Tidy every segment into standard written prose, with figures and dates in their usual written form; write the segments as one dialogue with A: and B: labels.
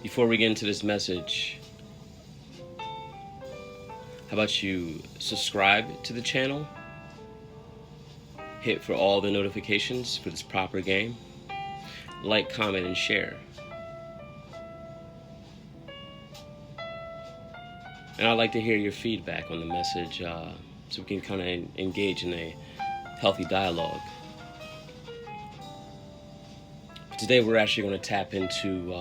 A: Before we get into this message, how about you subscribe to the channel, hit for all the notifications for this proper game, like, comment, and share. And I'd like to hear your feedback on the message so we can kind of engage in a healthy dialogue. Today we're actually going to tap into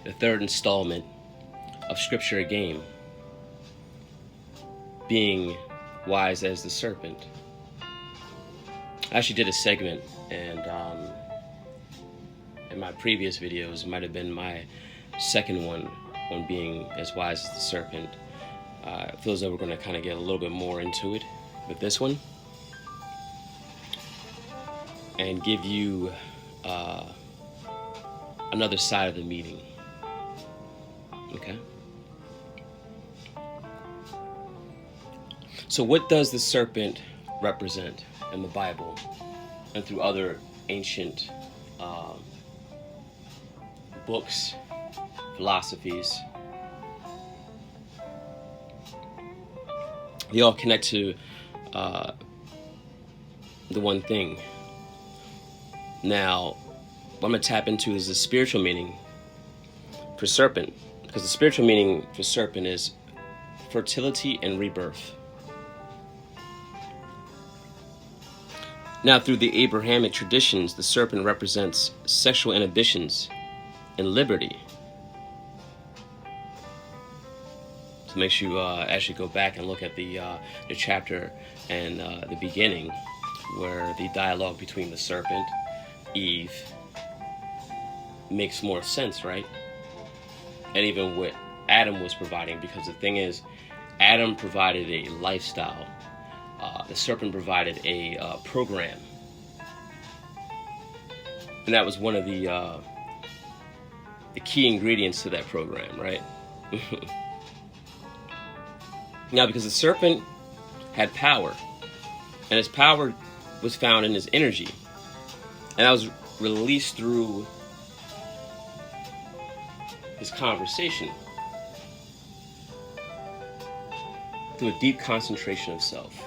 A: the third installment of Scripture, a Game, being wise as the serpent. I actually did a segment, and in my previous videos, it might have been my second one on being as wise as the serpent. It feels like we're going to kind of get a little bit more into it with this one and give you another side of the meeting. Okay? So what does the serpent represent in the Bible and through other ancient books, philosophies? They all connect to the one thing. Now, what I'm going to tap into is the spiritual meaning for serpent, because the spiritual meaning for serpent is fertility and rebirth. Now, through the Abrahamic traditions, the serpent represents sexual inhibitions and liberty. So make sure you actually go back and look at the chapter and the beginning, where the dialogue between the serpent, Eve, makes more sense, right? And even what Adam was providing, because the thing is, Adam provided a lifestyle. The serpent provided a program. And that was one of the key ingredients to that program, right? Now, because the serpent had power, and his power was found in his energy, and that was released through his conversation, through a deep concentration of self.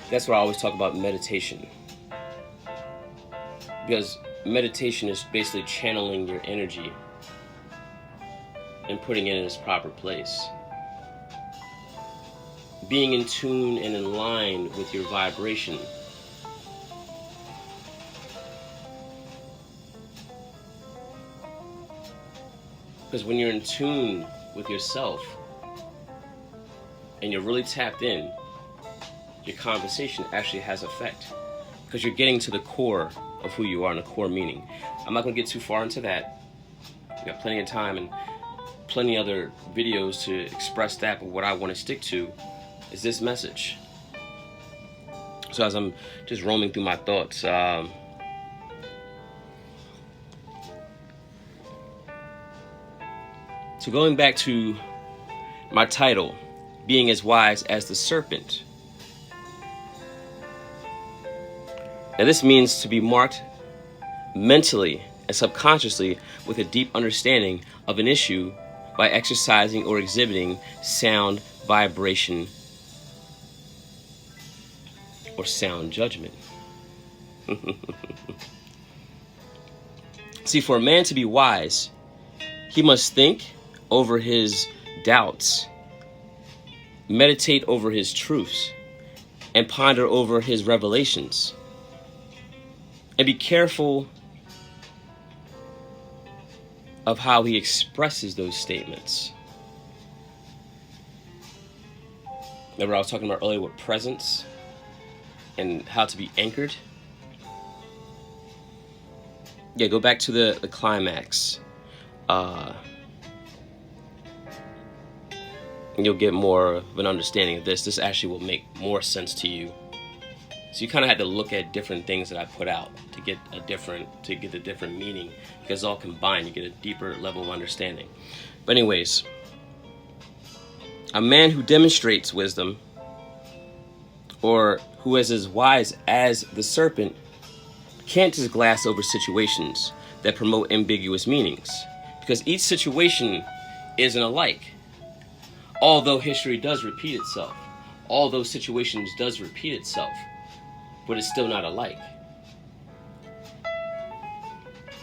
A: That's why I always talk about meditation, because meditation is basically channeling your energy and putting it in its proper place, being in tune and in line with your vibration. Because when you're in tune with yourself and you're really tapped in, your conversation actually has effect, because you're getting to the core of who you are and the core meaning. I'm not going to get too far into that. We got plenty of time and plenty of other videos to express that, but what I want to stick to is this message. So as I'm just roaming through my thoughts, so going back to my title, being as wise as the serpent. Now this means to be marked mentally and subconsciously with a deep understanding of an issue by exercising or exhibiting sound vibration or sound judgment. See, for a man to be wise, he must think over his doubts, meditate over his truths, and ponder over his revelations. And be careful of how he expresses those statements. Remember I was talking about earlier with presence and how to be anchored? Yeah, go back to the climax. And you'll get more of an understanding of this. This actually will make more sense to you. So you kind of had to look at different things that I put out to get a different meaning, because all combined you get a deeper level of understanding. But anyways, a man who demonstrates wisdom, or who is as wise as the serpent, can't just glass over situations that promote ambiguous meanings. because each situation isn't alike. Although history does repeat itself, although situations does repeat itself, but it's still not alike.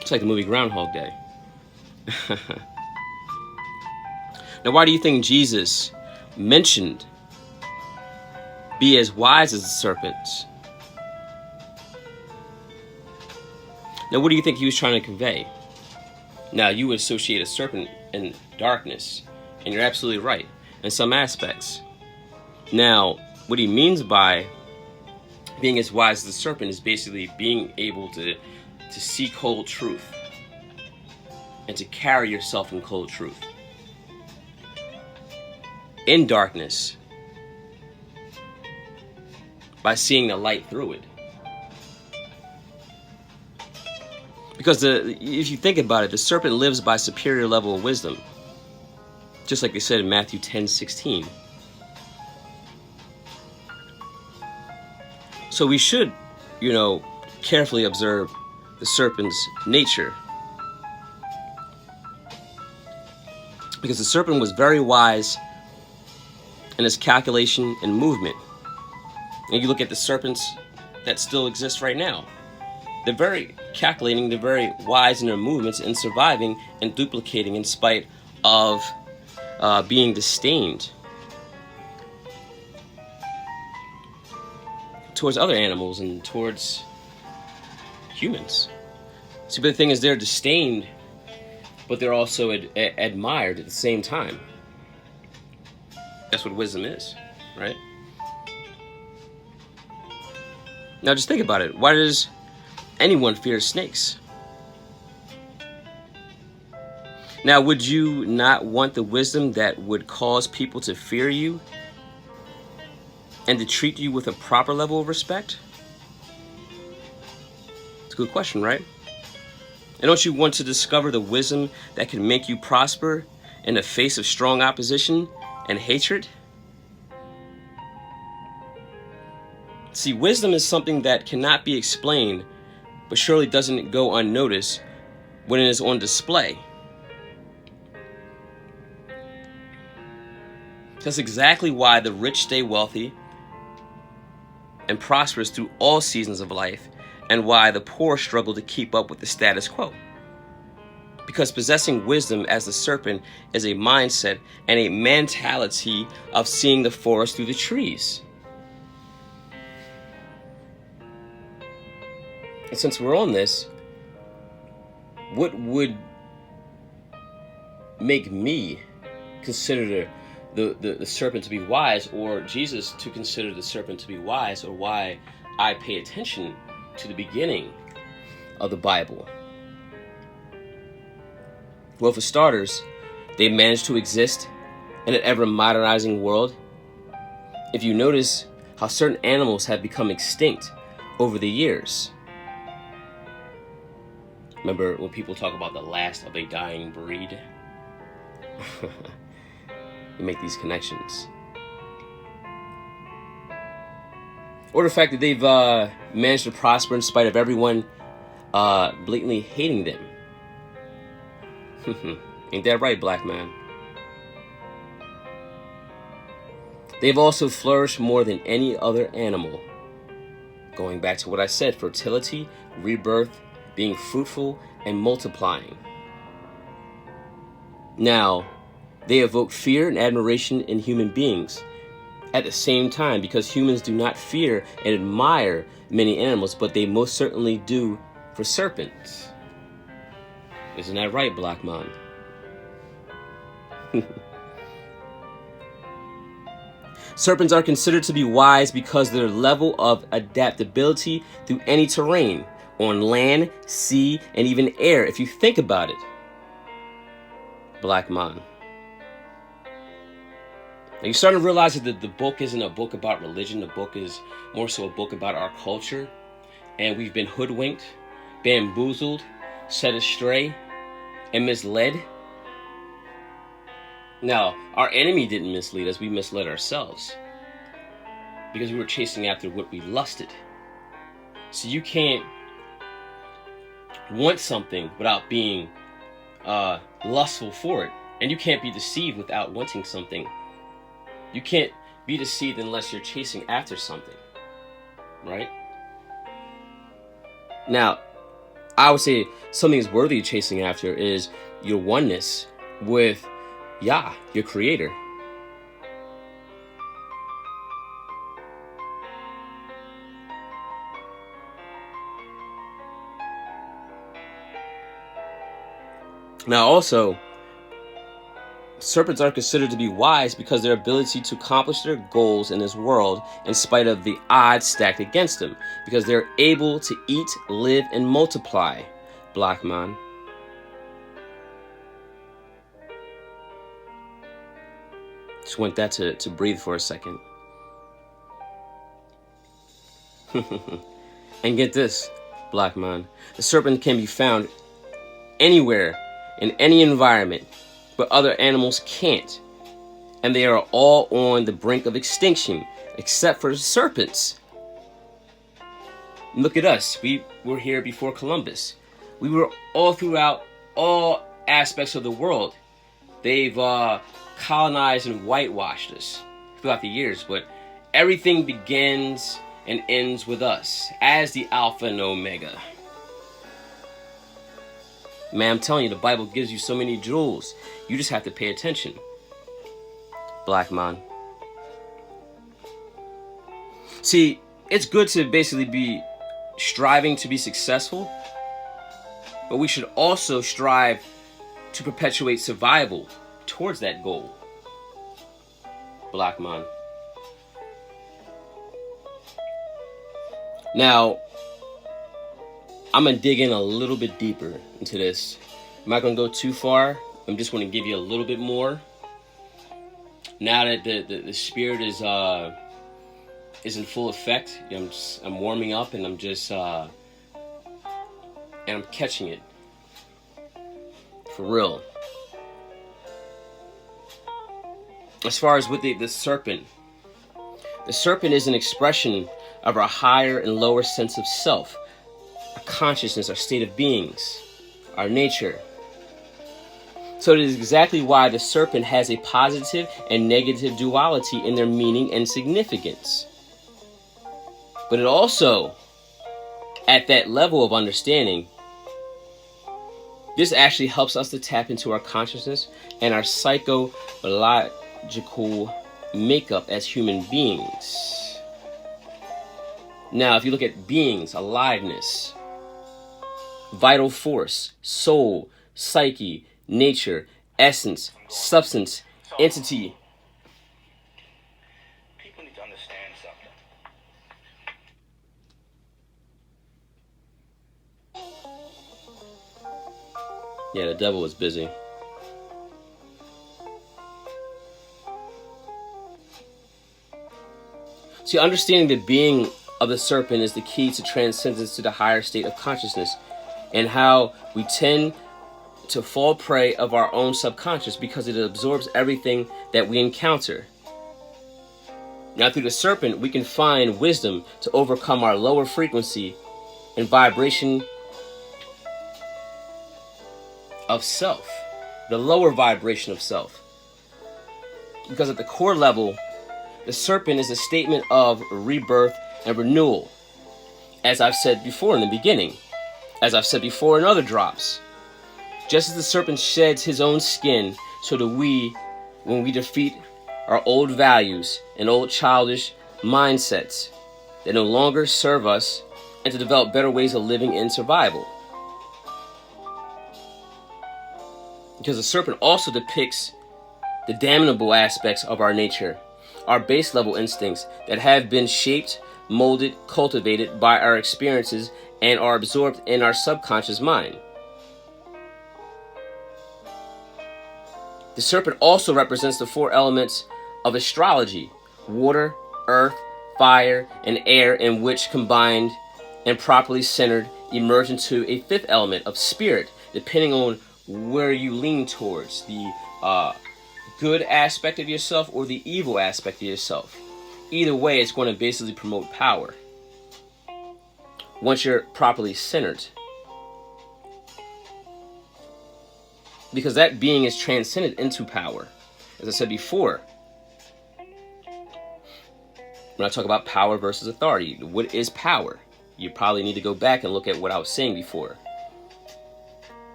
A: It's like the movie Groundhog Day. Now, why do you think Jesus mentioned be as wise as the serpents? Now, what do you think he was trying to convey? Now, you would associate a serpent and darkness, and you're absolutely right in some aspects. Now, what he means by being as wise as the serpent is basically being able to see cold truth and to carry yourself in cold truth. In darkness, by seeing the light through it. Because if you think about it, the serpent lives by superior level of wisdom. Just like they said in Matthew 10:16. So we should, carefully observe the serpent's nature. Because the serpent was very wise in his calculation and movement. And you look at the serpents that still exist right now. They're very calculating, they're very wise in their movements and surviving and duplicating in spite of being disdained towards other animals and towards humans. See, but the thing is, they're disdained, but they're also admired at the same time. That's what wisdom is, right? Now just think about it. Why does anyone fear snakes? Now, would you not want the wisdom that would cause people to fear you and to treat you with a proper level of respect? It's a good question, right? And don't you want to discover the wisdom that can make you prosper in the face of strong opposition and hatred? See, wisdom is something that cannot be explained, but surely doesn't go unnoticed when it is on display. That's exactly why the rich stay wealthy and prosperous through all seasons of life, and why the poor struggle to keep up with the status quo. Because possessing wisdom as the serpent is a mindset and a mentality of seeing the forest through the trees. And since we're on this, what would make me consider the serpent to be wise, or Jesus to consider the serpent to be wise, or why I pay attention to the beginning of the Bible? Well, for starters, they managed to exist in an ever-modernizing world. If you notice how certain animals have become extinct over the years. Remember when people talk about the last of a dying breed? You make these connections. Or the fact that they've managed to prosper in spite of everyone blatantly hating them. Ain't that right, black man? They've also flourished more than any other animal. Going back to what I said, fertility, rebirth, being fruitful, and multiplying. Now, they evoke fear and admiration in human beings at the same time, because humans do not fear and admire many animals, but they most certainly do for serpents. Isn't that right, black man? Serpents are considered to be wise because their level of adaptability through any terrain, on land, sea, and even air, if you think about it. Black man. Now you're starting to realize that the book isn't a book about religion. The book is more so a book about our culture. And we've been hoodwinked, bamboozled, set astray, and misled. Now, our enemy didn't mislead us. We misled ourselves. Because we were chasing after what we lusted. So you can't want something without being lustful for it. And you can't be deceived without wanting something. You can't be deceived unless you're chasing after something, right? Now, I would say something is worthy of chasing after is your oneness with Yah, your creator. Now also, serpents are considered to be wise because their ability to accomplish their goals in this world in spite of the odds stacked against them, because they're able to eat, live, and multiply. Black man. Just want that to breathe for a second. And get this, black man. The serpent can be found anywhere, in any environment, but other animals can't. And they are all on the brink of extinction, except for the serpents. Look at us. We were here before Columbus. We were all throughout all aspects of the world. They've colonized and whitewashed us throughout the years, but everything begins and ends with us as the Alpha and Omega. Man, I'm telling you, the Bible gives you so many jewels. You just have to pay attention. Black man. See, it's good to basically be striving to be successful, but we should also strive to perpetuate survival towards that goal. Black man. Now, I'm going to dig in a little bit deeper into this. I'm not going to go too far. I'm just going to give you a little bit more. Now that the spirit is in full effect, I'm warming up, and I'm just and I'm catching it for real. As far as with the serpent is an expression of our higher and lower sense of self, our consciousness, our state of beings, our nature. So it is exactly why the serpent has a positive and negative duality in their meaning and significance. But it also, at that level of understanding, this actually helps us to tap into our consciousness and our psychological makeup as human beings. Now, if you look at beings, aliveness, vital force, soul, psyche, nature, essence, substance, entity.
B: People need to understand something.
A: Yeah, the devil is busy. See, understanding the being of the serpent is the key to transcendence to the higher state of consciousness, and how we tend to fall prey of our own subconscious because it absorbs everything that we encounter. Now, through the serpent, we can find wisdom to overcome our lower frequency and vibration of self, the lower vibration of self. Because at the core level, the serpent is a statement of rebirth and renewal. As I've said before in the beginning, as I've said before in other drops, just as the serpent sheds his own skin, so do we, when we defeat our old values and old childish mindsets that no longer serve us, and to develop better ways of living in survival. Because the serpent also depicts the damnable aspects of our nature, our base level instincts that have been shaped, molded, cultivated by our experiences and are absorbed in our subconscious mind. The serpent also represents the four elements of astrology: water, earth, fire, and air, in which combined and properly centered emerge into a fifth element of spirit, depending on where you lean towards, the good aspect of yourself or the evil aspect of yourself. Either way, it's going to basically promote power once you're properly centered. because that being is transcended into power. As I said before, when I talk about power versus authority, what is power? You probably need to go back and look at what I was saying before,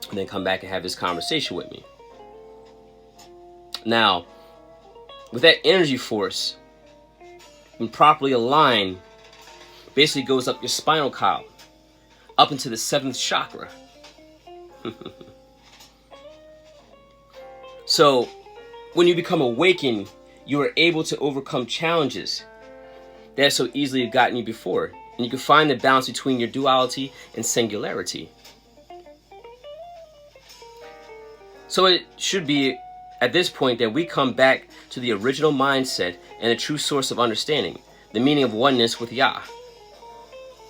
A: and then come back and have this conversation with me. Now, with that energy force, when properly aligned, basically goes up your spinal column, up into the 7th chakra. So, when you become awakened, you are able to overcome challenges that have so easily gotten you before. And you can find the balance between your duality and singularity. So it should be at this point that we come back to the original mindset and the true source of understanding, the meaning of oneness with Yah.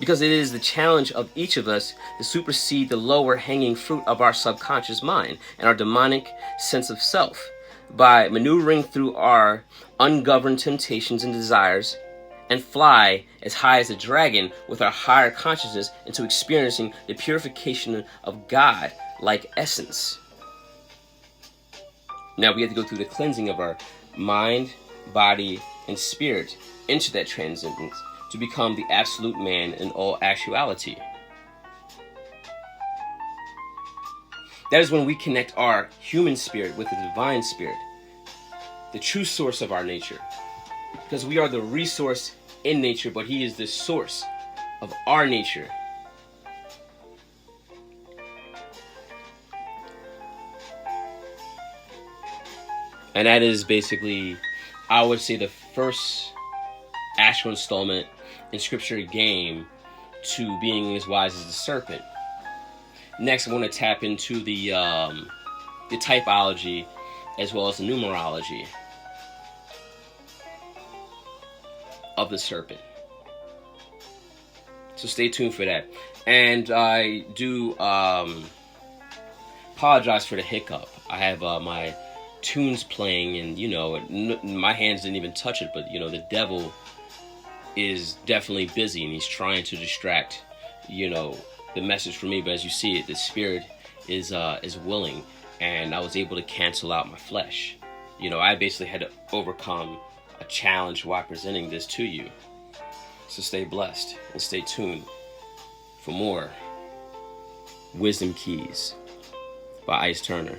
A: Because it is the challenge of each of us to supersede the lower hanging fruit of our subconscious mind and our demonic sense of self by maneuvering through our ungoverned temptations and desires and fly as high as a dragon with our higher consciousness into experiencing the purification of God-like essence. Now we have to go through the cleansing of our mind, body, and spirit into that transcendence to become the absolute man in all actuality. That is when we connect our human spirit with the divine spirit, the true source of our nature. Because we are the resource in nature, but He is the source of our nature. And that is basically, I would say, the first actual installment in scripture game to being as wise as the serpent. Next, I want to tap into the typology as well as the numerology of the serpent. So stay tuned for that. And I do apologize for the hiccup. I have my tunes playing, and my hands didn't even touch it, but the devil is definitely busy, and he's trying to distract the message from me. But as you see it, the spirit is willing, and I was able to cancel out my flesh. I basically had to overcome a challenge while presenting this to you. So stay blessed and stay tuned for more Wisdom Keys by Ice Turner.